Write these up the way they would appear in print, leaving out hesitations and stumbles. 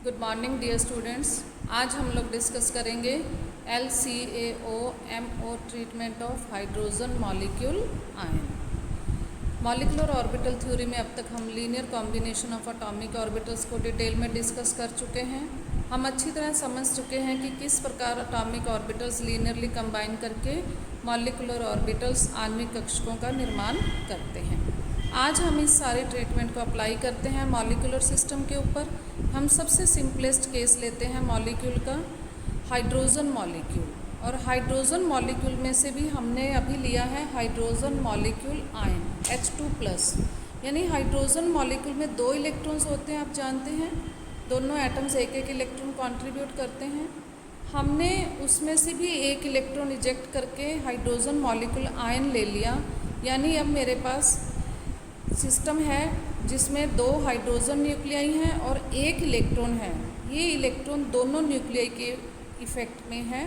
Good morning dear students. आज हम लोग डिस्कस करेंगे LCaO treatment of hydrogen molecule ion. Molecular orbital theory में अब तक हम linear combination of atomic orbitals को डिटेल में डिस्कस कर चुके हैं। हम अच्छी तरह समझ चुके हैं कि किस प्रकार एटॉमिक ऑर्बिटल्स लीनियरली कंबाइन करके मॉलिक्यूलर ऑर्बिटल्स आणविक कक्षकों का निर्माण करते हैं। आज हम इस सारे ट्रीटमेंट को अप्लाई करते हैं मॉलिक्यूलर सिस्टम के ऊपर। हम सबसे सिंपलेस्ट केस लेते हैं मॉलिक्यूल का, हाइड्रोजन मॉलिक्यूल। और हाइड्रोजन मॉलिक्यूल में से भी हमने अभी लिया है हाइड्रोजन मॉलिक्यूल आयन H2+। यानी हाइड्रोजन मॉलिक्यूल में 2 इलेक्ट्रॉन्स होते हैं, आप जानते हैं। दोनों एटम्स एक एक इलेक्ट्रॉन कंट्रीब्यूट करते हैं। हमने उसमें से भी एक इलेक्ट्रॉन रिजेक्ट करके हाइड्रोजन मॉलिक्यूल आयन ले लिया। यानी अब मेरे पास सिस्टम है जिसमें 2 हाइड्रोजन न्यूक्लियाई हैं और 1 इलेक्ट्रॉन है। ये इलेक्ट्रॉन दोनों न्यूक्लियाई के इफेक्ट में है।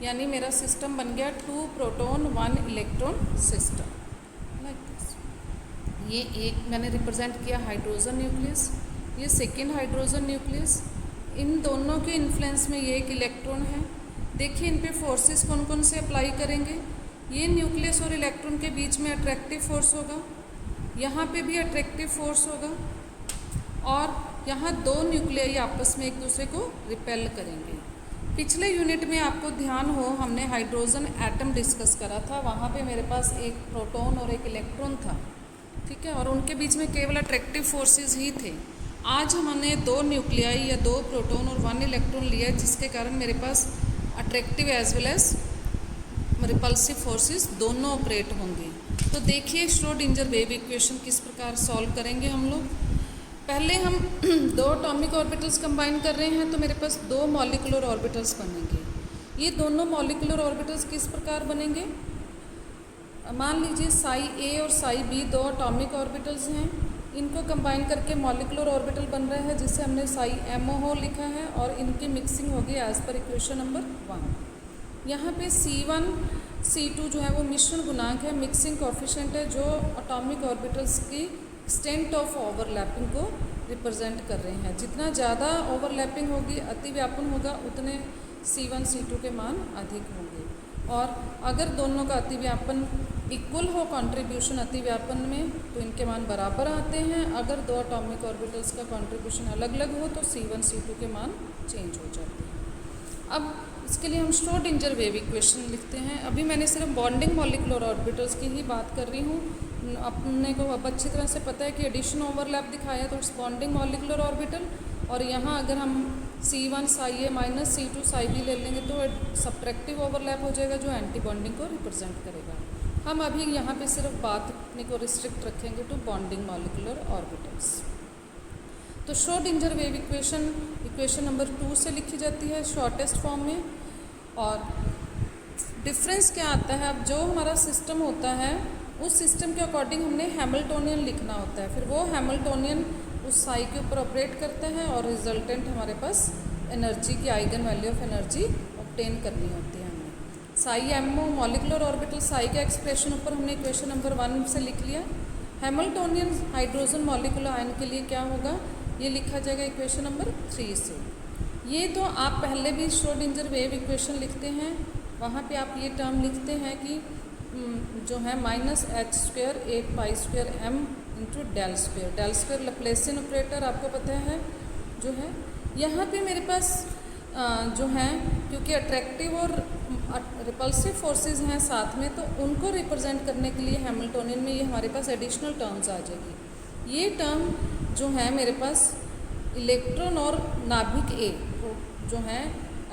यानी मेरा सिस्टम बन गया 2 proton 1 electron system like this. ये एक मैंने रिप्रेजेंट किया हाइड्रोजन न्यूक्लियस, ये सेकेंड हाइड्रोजन न्यूक्लियस। इन दोनों के इन्फ्लुएंस में ये एक इलेक्ट्रॉन है। देखिए इन पे फोर्सेस कौन कौन से अप्लाई करेंगे। ये न्यूक्लियस और इलेक्ट्रॉन के बीच में अट्रैक्टिव फोर्स होगा, यहाँ पे भी अट्रैक्टिव फोर्स होगा, और यहाँ 2 न्यूक्लियाई आपस में एक दूसरे को रिपेल करेंगे। पिछले यूनिट में आपको ध्यान हो, हमने हाइड्रोजन एटम डिस्कस करा था। वहाँ पे मेरे पास एक प्रोटॉन और एक इलेक्ट्रॉन था, ठीक है, और उनके बीच में केवल अट्रैक्टिव फोर्सेस ही थे। आज हमने 2 न्यूक्लियाई या 2 प्रोटॉन और 1 इलेक्ट्रॉन लिया है, जिसके कारण मेरे पास attractive as well as repulsive forces दोनों ऑपरेट होंगे। तो देखिए श्रोडिंगर वेव इक्वेशन किस प्रकार सॉल्व करेंगे हम लोग। पहले हम 2 एटॉमिक ऑर्बिटल्स कंबाइन कर रहे हैं, तो मेरे पास 2 मॉलिक्यूलर ऑर्बिटल्स बनेंगे। ये दोनों मॉलिक्यूलर ऑर्बिटल्स किस प्रकार बनेंगे। मान लीजिए साई ए और साई बी 2 एटॉमिक ऑर्बिटल्स हैं। इनको कंबाइन करके मॉलिक्यूलर ऑर्बिटल बन रहा है, जिसे हमने साई MO लिखा है, और इनकी मिक्सिंग होगी एज पर इक्वेशन नंबर 1। यहाँ पे C1 C2 जो है वो मिश्रण गुणांक है, मिक्सिंग कोफिशिएंट है, जो एटॉमिक ऑर्बिटल्स की एक्सटेंट ऑफ ओवरलैपिंग को रिप्रेजेंट कर रहे हैं। जितना ज़्यादा ओवरलैपिंग होगी, अतिव्यापन होगा, उतने C1 C2 के मान अधिक होंगे। और अगर दोनों का अतिव्यापन इक्वल हो, कंट्रीब्यूशन अतिव्यापन में, तो इनके मान बराबर आते हैं। अगर 2 एटॉमिक ऑर्बिटल्स का कंट्रीब्यूशन अलग अलग हो, तो C1 C2 के मान चेंज हो जाते हैं। अब इसके लिए हम श्रोडिंगर वेव इक्वेशन लिखते हैं। अभी मैंने सिर्फ बॉन्डिंग मॉलिक्यूलर ऑर्बिटल्स की ही बात कर रही हूँ। अपने को अब अच्छी तरह से पता है कि एडिशन ओवरलैप दिखाया तो इट्स बॉन्डिंग मॉलिक्यूलर ऑर्बिटल, और यहाँ अगर हम C1 साई ए माइनस C2 साई बी ले लेंगे तो सब्ट्रैक्टिव ओवरलैप हो जाएगा, जो एंटी बॉन्डिंग को रिप्रेजेंट करेगा। हम अभी यहाँ पे सिर्फ बात अपने को रिस्ट्रिक्ट रखेंगे टू बॉन्डिंग मॉलिक्यूलर ऑर्बिटल्स। तो श्रोडिंगर वेव इक्वेशन नंबर 2 से लिखी जाती है शॉर्टेस्ट फॉर्म में। और डिफरेंस क्या आता है, अब जो हमारा सिस्टम होता है उस सिस्टम के अकॉर्डिंग हमने हैमिल्टोनियन लिखना होता है। फिर वो हैमिल्टोनियन उस साई के ऊपर ऑपरेट करता है, और रिजल्टेंट हमारे पास एनर्जी की eigen value of energy obtain करनी होती है हमें। Sai MO molecular orbital Sai का एक्सप्रेशन ऊपर हमने इक्वेशन नंबर 1 से लिख लिया। हैमिल्टोनियन हाइड्रोजन मॉलिक्यूलर आयन के लिए क्या होगा, ये लिखा जाएगा इक्वेशन नंबर 3 से। ये तो आप पहले भी श्रोडिंगर वेव इक्वेशन लिखते हैं, वहाँ पे आप ये टर्म लिखते हैं कि जो है -h² 8π² m × del²। del² लैप्लेसियन operator आपको पता है जो है। यहाँ पे मेरे पास जो है, क्योंकि अट्रैक्टिव और रिपल्सिव फोर्सेस हैं साथ में, तो उनको रिप्रेजेंट करने के लिए हैमिल्टोनियन में ये हमारे पास एडिशनल टर्म्स आ जाएगी। ये टर्म जो है मेरे पास इलेक्ट्रॉन और नाभिक A जो है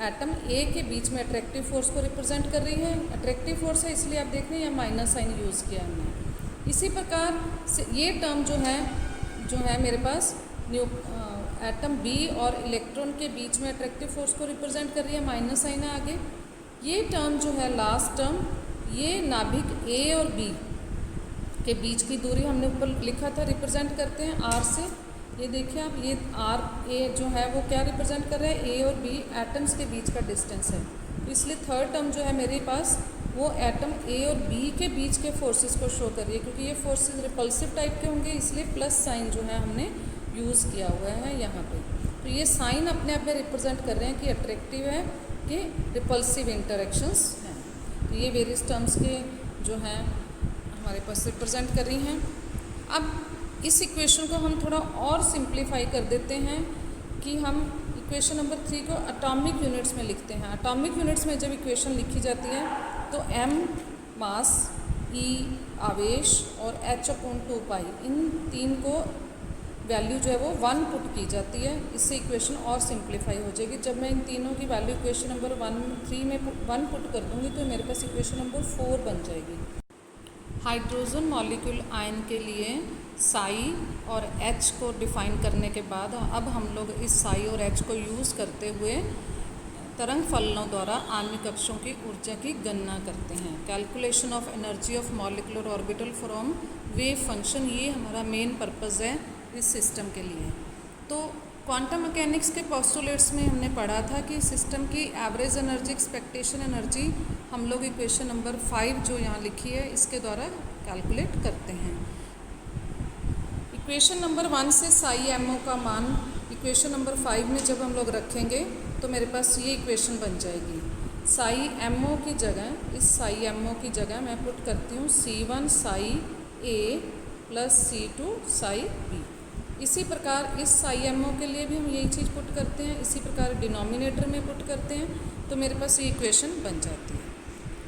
एटम A के बीच में अट्रैक्टिव फोर्स को रिप्रेजेंट कर रही है। अट्रैक्टिव फोर्स है, इसलिए आप देख रहे हैं यहाँ माइनस साइन यूज़ किया हमने। इसी प्रकार से ये टर्म जो है मेरे पास एटम B और इलेक्ट्रॉन के बीच में अट्रैक्टिव फोर्स को रिप्रेजेंट कर रही है, माइनस साइन है आगे। ये टर्म जो है लास्ट टर्म, ये नाभिक A और B के बीच की दूरी हमने ऊपर लिखा था, रिप्रेजेंट करते हैं R से। ये देखिए आप, ये RA जो है वो क्या रिप्रेजेंट कर रहा है, A और B एटम्स के बीच का डिस्टेंस है। तो इसलिए थर्ड टर्म जो है मेरे पास वो एटम A और B के बीच के फोर्सेस को शो कर रही है। क्योंकि ये फोर्सेस रिपल्सिव टाइप के होंगे, इसलिए प्लस साइन जो है हमने यूज़ किया हुआ है यहाँ पे। तो ये साइन अपने आप में रिप्रेजेंट कर रहे हैं कि अट्रैक्टिव है कि रिपल्सिव इंटरेक्शंस हैं। तो ये वेरियस टर्म्स के जो हैं हमारे पास रिप्रेजेंट कर रही हैं। अब इस इक्वेशन को हम थोड़ा और सिंप्लीफाई कर देते हैं कि हम इक्वेशन नंबर 3 को एटॉमिक यूनिट्स में लिखते हैं। एटॉमिक यूनिट्स में जब इक्वेशन लिखी जाती है तो m मास, e आवेश और h/2π इन तीन को वैल्यू जो है वो 1 पुट की जाती है। इससे इक्वेशन और सिंप्लीफाई हो जाएगी। जब मैं इन तीनों की वैल्यू इक्वेशन नंबर 3 में 1 पुट कर दूंगी तो मेरे पास इक्वेशन नंबर 4 बन जाएगी। हाइड्रोजन मॉलिक्यूल आयन के लिए साई और H को डिफ़ाइन करने के बाद अब हम लोग इस साई और H को यूज़ करते हुए तरंग फलनों द्वारा आणविक कक्षों की ऊर्जा की गणना करते हैं। Calculation of energy of molecular orbital from wave function, ये हमारा मेन पर्पज़ है इस सिस्टम के लिए। तो क्वांटम मैकेनिक्स के पोस्टुलेट्स में हमने पढ़ा था कि सिस्टम की एवरेज एनर्जी, एक्सपेक्टेशन एनर्जी हम लोग इक्वेशन नंबर 5 जो यहाँ लिखी है इसके द्वारा कैलकुलेट करते हैं। इक्वेशन नंबर 1 से साई एमओ का मान इक्वेशन नंबर 5 में जब हम लोग रखेंगे तो मेरे पास ये इक्वेशन बन जाएगी। साई एमओ की जगह, इस साई एमओ की जगह मैं पुट करती हूँ C1 Sai A plus C2 Sai B। इसी प्रकार इस साई एमओ के लिए भी हम यही चीज़ पुट करते हैं, इसी प्रकार डिनोमिनेटर में पुट करते हैं तो मेरे पास ये इक्वेशन बन जाती है।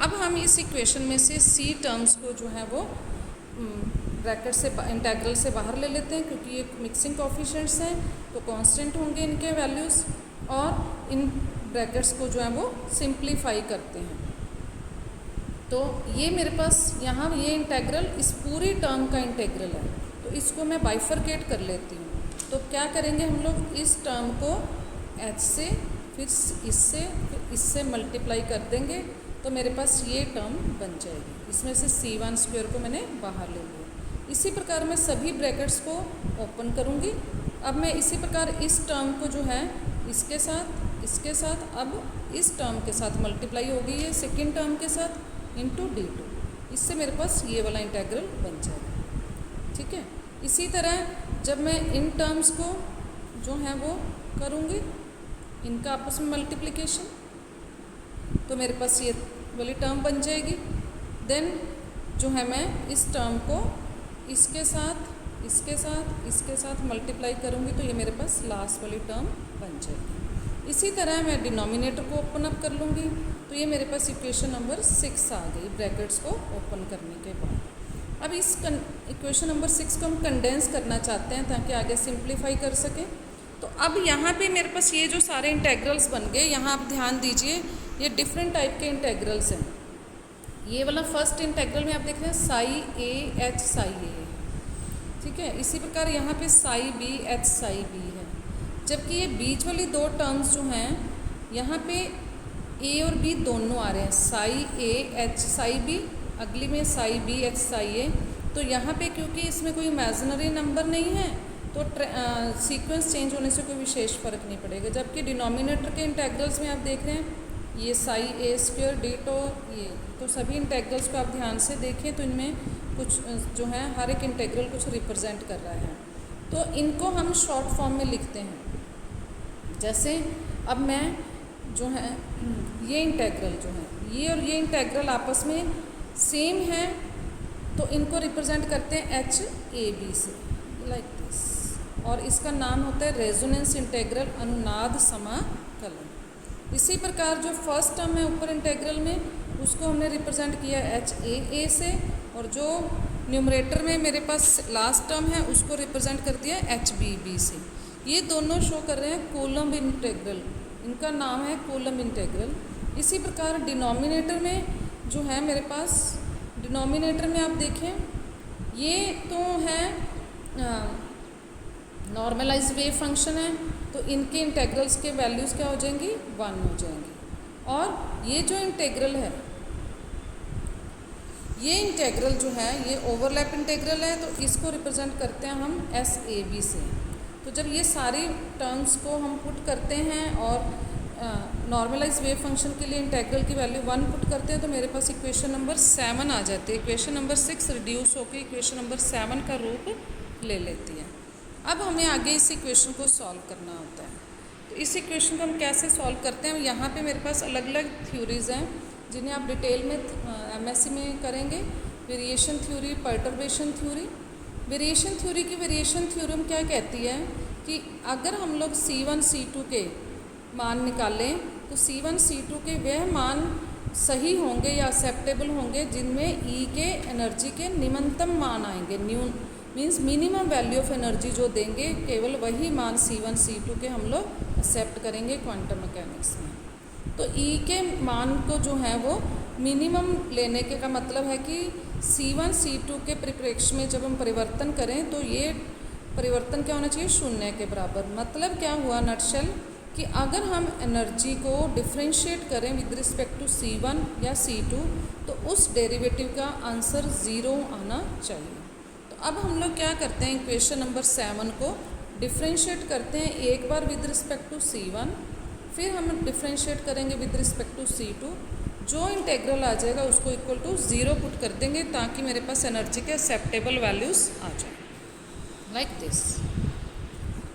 अब हम इस इक्वेशन में से C टर्म्स को जो है वो ब्रैकेट से इंटेग्रल से बाहर ले लेते हैं, क्योंकि ये मिक्सिंग कोफिशिएंट्स हैं तो कांस्टेंट होंगे इनके वैल्यूज़, और इन ब्रैकेट्स को जो है वो सिंप्लीफाई करते हैं। तो ये मेरे पास यहाँ ये इंटेग्रल इस पूरी टर्म का इंटेग्रल है, तो इसको मैं बाइफरकेट कर लेती हूँ। तो क्या करेंगे हम लोग, इस टर्म को H से फिर इससे मल्टीप्लाई कर देंगे तो मेरे पास ये टर्म बन जाएगी। इसमें से C1 स्क्वायर को मैंने बाहर ले लिया। इसी प्रकार मैं सभी ब्रैकेट्स को ओपन करूँगी। अब मैं इसी प्रकार इस टर्म को जो है इसके साथ अब इस टर्म के साथ मल्टीप्लाई हो गई है सेकेंड टर्म के साथ इंटू D2। इससे मेरे पास ये वाला इंटेग्रल बन जाएगा। ठीक है, इसी तरह जब मैं इन टर्म्स को जो है वो करूँगी, इनका आपस में मल्टीप्लिकेशन, तो मेरे पास ये वाली टर्म बन जाएगी। देन जो है मैं इस टर्म को इसके साथ मल्टीप्लाई करूँगी तो ये मेरे पास लास्ट वाली टर्म बन जाएगी। इसी तरह मैं डिनोमिनेटर को ओपन अप कर लूँगी तो ये मेरे पास इक्वेशन नंबर 6 आ गई ब्रैकेट्स को ओपन करने के बाद। अब इस इक्वेशन नंबर 6 को हम कंडेंस करना चाहते हैं ताकि आगे सिंप्लीफाई कर सकें। तो अब यहाँ पे मेरे पास ये जो सारे इंटेग्रल्स बन गए, यहाँ आप ध्यान दीजिए ये डिफरेंट टाइप के इंटेग्रल्स हैं। ये वाला फर्स्ट इंटेग्रल में आप देख रहे हैं Sai A H Sai A, ठीक है। इसी प्रकार यहाँ पे Sai B H Sai B है, जबकि ये बीच वाली दो टर्म्स जो हैं यहाँ पे A और B दोनों आ रहे हैं, Sai A H Sai B, अगली में Sai B H Sai A। तो यहाँ पे क्योंकि इसमें कोई इमेजिनरी नंबर नहीं है तो सीक्वेंस चेंज होने से कोई विशेष फ़र्क नहीं पड़ेगा। जबकि डिनोमिनेटर के इंटेग्रल्स में आप देख रहे हैं ये साई A स्क्वायर D2, ये तो सभी इंटेग्रल्स को आप ध्यान से देखें तो इनमें कुछ जो है हर एक इंटेग्रल कुछ रिप्रेजेंट कर रहा है। तो इनको हम शॉर्ट फॉर्म में लिखते हैं। जैसे अब मैं जो है ये इंटेग्रल जो है ये और ये इंटेग्रल आपस में सेम है तो इनको रिप्रेजेंट करते हैं HAB से, लाइक दिस, और इसका नाम होता है रेजोनेंस इंटेग्रल, अनुनाद समाकलन। इसी प्रकार जो फर्स्ट टर्म है ऊपर इंटेग्रल में उसको हमने रिप्रेजेंट किया HAA से, और जो न्यूमरेटर में मेरे पास लास्ट टर्म है उसको रिप्रेजेंट कर दिया HBB से। ये दोनों शो कर रहे हैं कूलम्ब इंटेग्रल, इनका नाम है कूलम्ब इंटेग्रल। इसी प्रकार डिनोमिनेटर में जो है मेरे पास, डिनोमिनेटर में आप देखें ये तो है नॉर्मलाइज वेव फंक्शन है तो इनके इंटेग्रल्स के वैल्यूज़ क्या हो जाएंगी, 1 हो जाएंगी। और ये जो इंटेग्रल है ये इंटेग्रल जो है ये ओवरलैप इंटेग्रल है तो इसको रिप्रेजेंट करते हैं हम SAB से। तो जब ये सारी टर्म्स को हम पुट करते हैं और नॉर्मलाइज वेव फंक्शन के लिए इंटेग्रल की वैल्यू 1 पुट करते हैं तो मेरे पास इक्वेशन नंबर 7 आ जाती है। इक्वेशन नंबर 6 रिड्यूस होकर इक्वेशन नंबर 7 का रूप ले लेती है। अब हमें आगे इस इक्वेशन को सॉल्व करना होता है। तो इस इक्वेशन को हम कैसे सॉल्व करते हैं, यहाँ पे मेरे पास अलग अलग थ्योरीज़ हैं जिन्हें आप डिटेल में एमएससी में करेंगे। Variation theory, perturbation theory. Variation theory की वेरिएशन थ्योरम क्या कहती है कि अगर हम लोग C1 C2 के मान निकालें तो C1 C2 के वह मान सही होंगे या एक्सेप्टेबल होंगे जिनमें E के एनर्जी के निम्नतम मान आएंगे। Means minimum value of energy जो देंगे केवल वही मान C1 C2 के हम लोग एक्सेप्ट करेंगे क्वांटम मैकेनिक्स में। तो E के मान को जो है वो मिनिमम लेने के का मतलब है कि C1 C2 के परिप्रेक्ष्य में जब हम परिवर्तन करें तो ये परिवर्तन क्या होना चाहिए, शून्य के बराबर। मतलब क्या हुआ नटशेल कि अगर हम एनर्जी को डिफ्रेंशिएट करें विद रिस्पेक्ट टू C1 या C2 तो उस डेरिवेटिव का आंसर 0 आना चाहिए। तो अब हम लोग क्या करते हैं, इक्वेशन नंबर 7 को डिफ्रेंशिएट करते हैं एक बार विद रिस्पेक्ट टू C1, फिर हम डिफ्रेंशिएट करेंगे विद रिस्पेक्ट टू C2। जो इंटेग्रल आ जाएगा उसको इक्वल टू 0 पुट कर देंगे ताकि मेरे पास एनर्जी के एक्सेप्टेबल वैल्यूज़ आ जाए, लाइक दिस।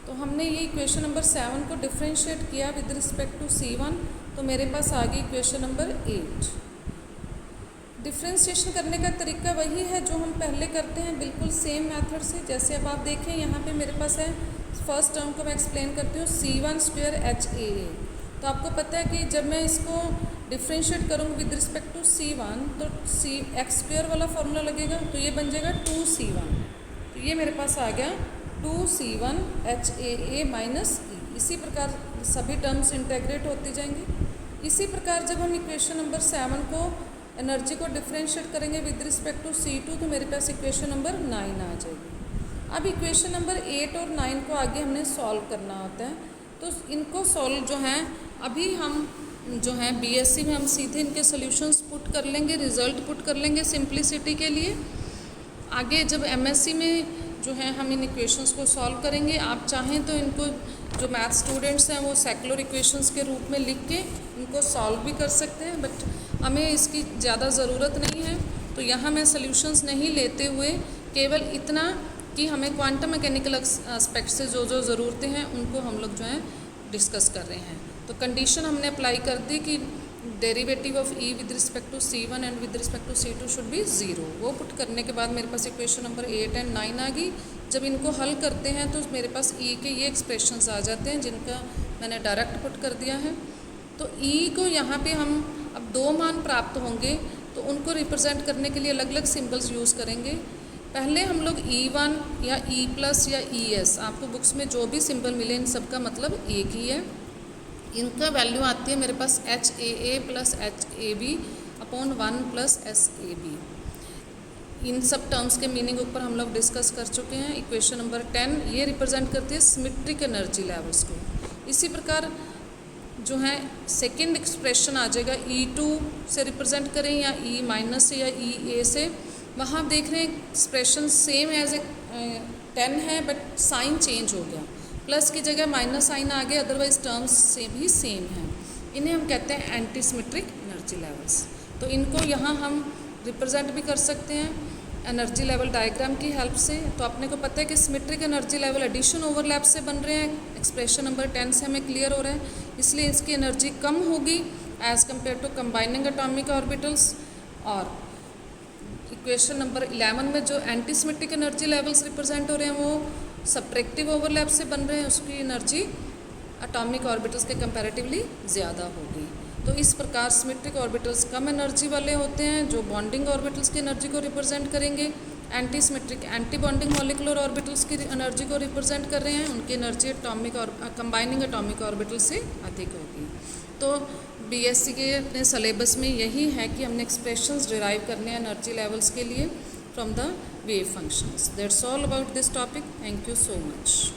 तो हमने ये इक्वेशन नंबर 7 को डिफ्रेंशिएट किया विद रिस्पेक्ट टू C1, तो मेरे पास आ गई इक्वेशन नंबर 8। डिफ्रेंशिएशन करने का तरीका वही है जो हम पहले करते हैं, बिल्कुल सेम मेथड से। जैसे अब आप देखें यहाँ पे मेरे पास है, फर्स्ट टर्म को मैं एक्सप्लेन करती हूँ, C1² HAA। तो आपको पता है कि जब मैं इसको डिफ्रेंशिएट करूँगी विद रिस्पेक्ट टू C1 तो x² वाला फॉर्मूला लगेगा, तो ये बन जाएगा 2C1। तो ये मेरे पास आ गया 2C1 HAA माइनस E। इसी प्रकार सभी टर्म्स इंटेग्रेट होती जाएंगी। इसी प्रकार जब हम इक्वेशन नंबर 7 को एनर्जी को डिफ्रेंशिएट करेंगे विद रिस्पेक्ट टू C2 तो मेरे पास इक्वेशन नंबर 9 आ जाएगी। अब इक्वेशन नंबर 8 और 9 को आगे हमने सॉल्व करना होता है। तो इनको सॉल्व जो है अभी हम जो है BSc में हम सीधे इनके सॉल्यूशंस पुट कर लेंगे, रिजल्ट पुट कर लेंगे सिंप्लिसिटी के लिए। आगे जब MSc में जो है हम इन इक्वेशंस को सॉल्व करेंगे, आप चाहें तो इनको जो मैथ स्टूडेंट्स हैं वो सेकुलर इक्वेशंस के रूप में लिख के इनको सॉल्व भी कर सकते हैं, बट हमें इसकी ज़्यादा ज़रूरत नहीं है। तो यहाँ मैं सॉल्यूशंस नहीं लेते हुए केवल इतना कि हमें क्वांटम मैकेनिकल एस्पेक्ट से जो जो ज़रूरतें हैं उनको हम लोग जो है डिस्कस कर रहे हैं। तो कंडीशन हमने अप्लाई कर दी कि derivative of E with respect to C1 and with respect to C2 should be 0। वो पुट करने के बाद मेरे पास इक्वेशन नंबर 8 एंड 9 आ गई। जब इनको हल करते हैं तो मेरे पास E के ये एक्सप्रेशंस आ जाते हैं जिनका मैंने डायरेक्ट पुट कर दिया है। तो E को यहाँ पे हम अब 2 मान प्राप्त होंगे तो उनको रिप्रेजेंट करने के लिए अलग अलग सिम्बल्स यूज़ करेंगे। पहले हम लोग E1 या E+ या ES, आपको बुक्स में जो भी सिंबल मिले इन सब का मतलब एक ही है। इनका वैल्यू आती है मेरे पास HAA + HAB अपॉन 1 + SAB। इन सब टर्म्स के मीनिंग ऊपर हम लोग डिस्कस कर चुके हैं। इक्वेशन नंबर 10 ये रिप्रेजेंट करती है सिमेट्रिक एनर्जी लेवल्स को। इसी प्रकार जो है सेकंड एक्सप्रेशन आ जाएगा E2 से रिप्रेजेंट करें या E- से या EA से। वहाँ आप देख रहे हैं एक्सप्रेशन सेम एज ए 10 है बट साइन चेंज हो गया, प्लस की जगह माइनस साइन आ गया, अदरवाइज टर्म्स से भी सेम है। इन्हें हम कहते हैं एंटी सिमेट्रिक एनर्जी लेवल्स। तो इनको यहाँ हम रिप्रेजेंट भी कर सकते हैं एनर्जी लेवल डायग्राम की हेल्प से। तो अपने को पता है कि symmetric energy level addition overlap से बन रहे हैं। एक्सप्रेशन नंबर 10 से हमें क्लियर हो रहा है, इसलिए इसकी एनर्जी कम होगी as compare to combining atomic orbitals. और इक्वेशन नंबर 11 में जो anti symmetric energy levels represent हो रहे हैं वो सब्ट्रैक्टिव ओवरलैप से बन रहे हैं, उसकी एनर्जी एटॉमिक ऑर्बिटल्स के कंपैरेटिवली ज़्यादा होगी। तो इस प्रकार सिमेट्रिक ऑर्बिटल्स कम एनर्जी वाले होते हैं जो बॉन्डिंग ऑर्बिटल्स की एनर्जी को रिप्रेजेंट करेंगे। Anti symmetric anti bonding molecular orbitals की एनर्जी को रिप्रेजेंट कर रहे हैं, उनकी एनर्जी एटॉमिक और कंबाइनिंग एटॉमिक ऑर्बिटल से अधिक होगी। तो BSc के अपने सिलेबस में यही है कि हमने एक्सप्रेशंस डिराइव करने हैं एनर्जी लेवल्स के लिए from the wave functions. That's all about this topic. Thank you so much.